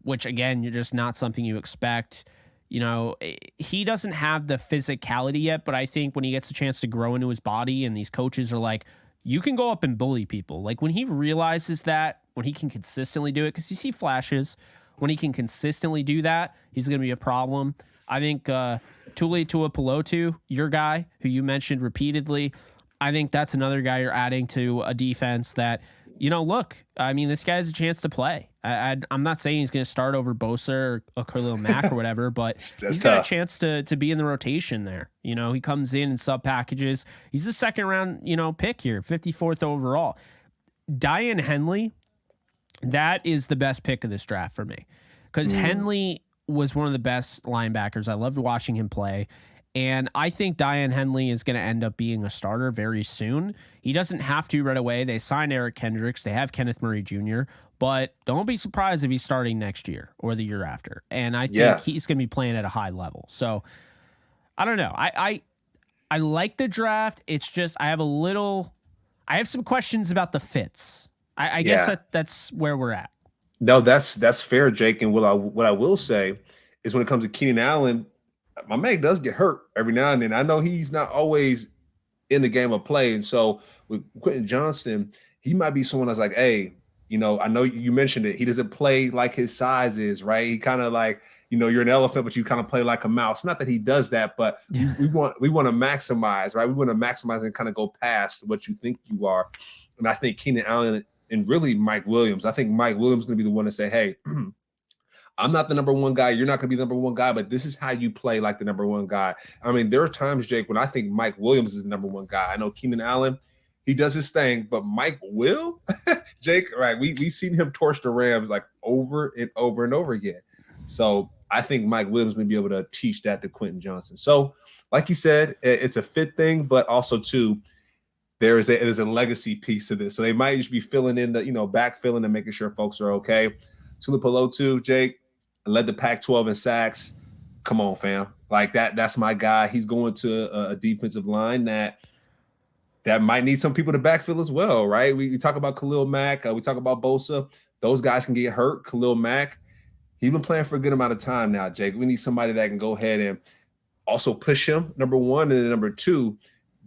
which, again, you're just not something you expect. He doesn't have the physicality yet, but I think when he gets a chance to grow into his body and these coaches are like, you can go up and bully people. Like, when he realizes that, when he can consistently do it, because you see flashes, when he can consistently do that, he's going to be a problem. I think Tuli Tuipulotu, your guy, who you mentioned repeatedly, I think that's another guy you're adding to a defense that, look, I mean, this guy has a chance to play. I'm not saying he's going to start over Bosa or Khalil Mack or whatever, but he's got a chance to be in the rotation there. He comes in sub packages. He's a second round, pick here, 54th overall. Diane Henley, that is the best pick of this draft for me, because Henley was one of the best linebackers. I loved watching him play. And I think Diane Henley is going to end up being a starter very soon. He doesn't have to right away. They signed Eric Kendricks. They have Kenneth Murray Jr., but don't be surprised if he's starting next year or the year after. And I think he's going to be playing at a high level. So I don't know. I like the draft. It's just I have some questions about the fits. I guess that's where we're at. No, that's fair, Jake. And what I will say is, when it comes to Keenan Allen, my man does get hurt every now and then. I know he's not always in the game of play. And so with Quentin Johnston, he might be someone that's like, hey, I know you mentioned it. He doesn't play like his size is, right? He kind of like, you're an elephant, but you kind of play like a mouse. Not that he does that, but we want to maximize, right? We want to maximize and kind of go past what you think you are. And I think Keenan Allen and really Mike Williams, I think Mike Williams is going to be the one to say, hey, I'm not the number one guy. You're not going to be the number one guy, but this is how you play like the number one guy. I mean, there are times, Jake, when I think Mike Williams is the number one guy. I know Keenan Allen, he does his thing, but Mike will, Jake, right? We've seen him torch the Rams like over and over and over again. So I think Mike Williams may be able to teach that to Quentin Johnston. So like you said, it's a fit thing, but also too, there's a legacy piece to this. So they might just be filling in the, backfilling and making sure folks are okay. Tuipulotu, Jake, led the Pac-12 in sacks. Come on, fam. Like that's my guy. He's going to a defensive line that might need some people to backfill as well, right? We talk about Khalil Mack. We talk about Bosa. Those guys can get hurt. Khalil Mack, he's been playing for a good amount of time now, Jake. We need somebody that can go ahead and also push him, number one, and then number two,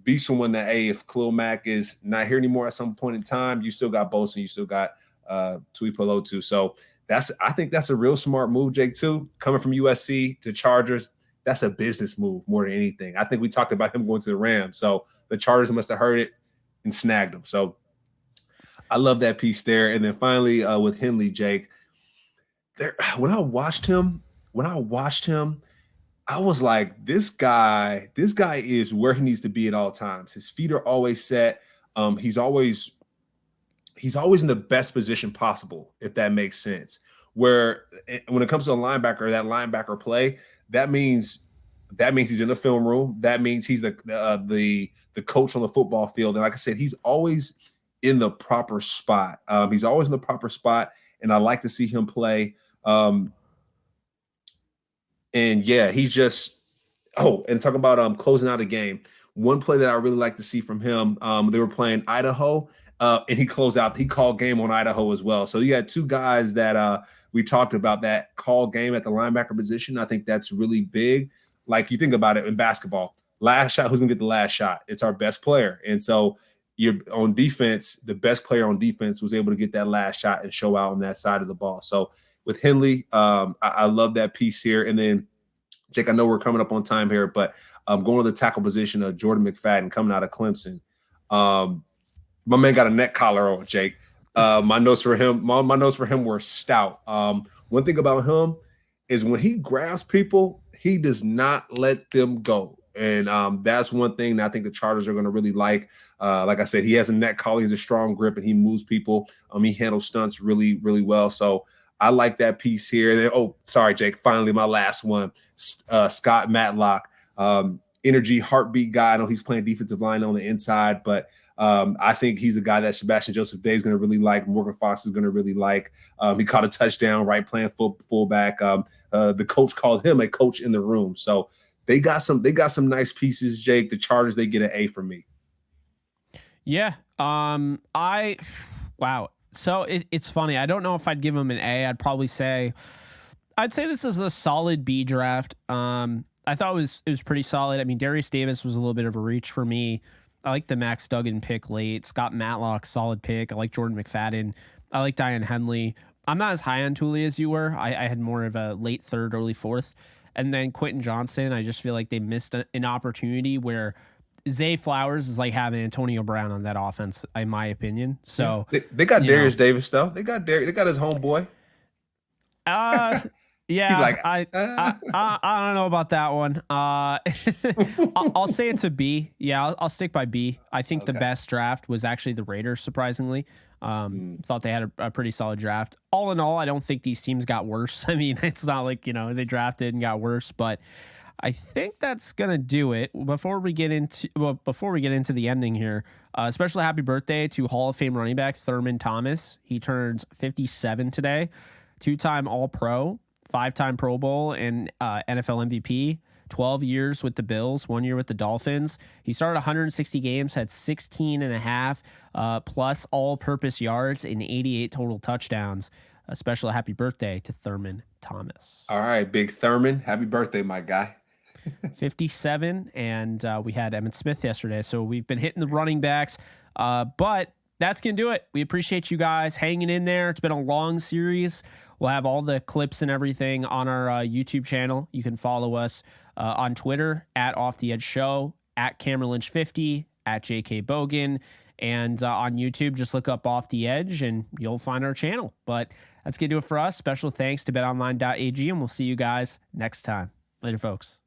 be someone that, hey, if Khalil Mack is not here anymore at some point in time, you still got Bosa, you still got Tuipulotu. So I think that's a real smart move, Jake, too. Coming from USC to Chargers, that's a business move more than anything. I think we talked about him going to the Rams. So the Chargers must have heard it and snagged him. So I love that piece there. And then finally with Henley, Jake, when I watched him, I was like, this guy is where he needs to be at all times. His feet are always set. He's always in the best position possible, if that makes sense. Where when it comes to a linebacker, that linebacker play, that means he's in the film room. That means he's the coach on the football field. And like I said, he's always in the proper spot. He's always in the proper spot, and I like to see him play. And yeah, he's just and talk about closing out a game. One play that I really like to see from him. They were playing Idaho. And he closed out. He called game on Idaho as well. So you had two guys that we talked about that call game at the linebacker position. I think that's really big. like you think about it in basketball, last shot, who's gonna get the last shot? It's our best player. And so you're on defense, the best player on defense was able to get that last shot and show out on that side of the ball. So with Henley, I love that piece here. And then Jake, I know we're coming up on time here, but going to the tackle position of Jordan McFadden coming out of Clemson. My man got a neck collar on, Jake. My notes for him were stout. One thing about him is when he grabs people, he does not let them go. And that's one thing that I think the Chargers are going to really like. Like I said, he has a neck collar, he's a strong grip, and he moves people. He handles stunts really, really well. So I like that piece here. Oh, sorry, Jake. Finally, my last one. Scott Matlock, energy, heartbeat guy. I know he's playing defensive line on the inside, but I think he's a guy that Sebastian Joseph Day is going to really like. Morgan Fox is going to really like. He caught a touchdown, right, playing fullback. The coach called him a coach in the room. So they got some nice pieces, Jake. The Chargers, they get an A from me. Yeah. Wow. So it's funny. I don't know if I'd give him an A. I'd say this is a solid B draft. I thought it was pretty solid. I mean, Darius Davis was a little bit of a reach for me. I like the Max Duggan pick late. Scott Matlock, solid pick. I like Jordan McFadden. I like Diane Henley. I'm not as high on Tooley as you were. I had more of a late third, early fourth. And then Quentin Johnston, I just feel like they missed an opportunity where Zay Flowers is like having Antonio Brown on that offense, in my opinion. So they got Darius Davis though. They got his homeboy. Yeah, like, I don't know about that one. I'll say it's a B. Yeah, I'll stick by B. I think the best draft was actually the Raiders, surprisingly. Thought they had a pretty solid draft. All in all, I don't think these teams got worse. I mean, it's not like, they drafted and got worse, but I think that's going to do it. Before we get into the ending here, special happy birthday to Hall of Fame running back Thurman Thomas. He turns 57 today, 2-time All-Pro, 5-time Pro Bowl and NFL MVP, 12 years with the Bills, 1 year with the Dolphins. He started 160 games, had 16 and a half plus all-purpose yards and 88 total touchdowns. A special happy birthday to Thurman Thomas. All right, big Thurman. Happy birthday, my guy. 57, and we had Emmitt Smith yesterday, so we've been hitting the running backs, but that's going to do it. We appreciate you guys hanging in there. It's been a long series. We'll have all the clips and everything on our YouTube channel. You can follow us on Twitter at Off the Edge Show, at Cameron Lynch 50, at JK Bogan, and on YouTube, just look up Off the Edge and you'll find our channel. But that's going to do it for us. Special thanks to betonline.ag, and we'll see you guys next time. Later, folks.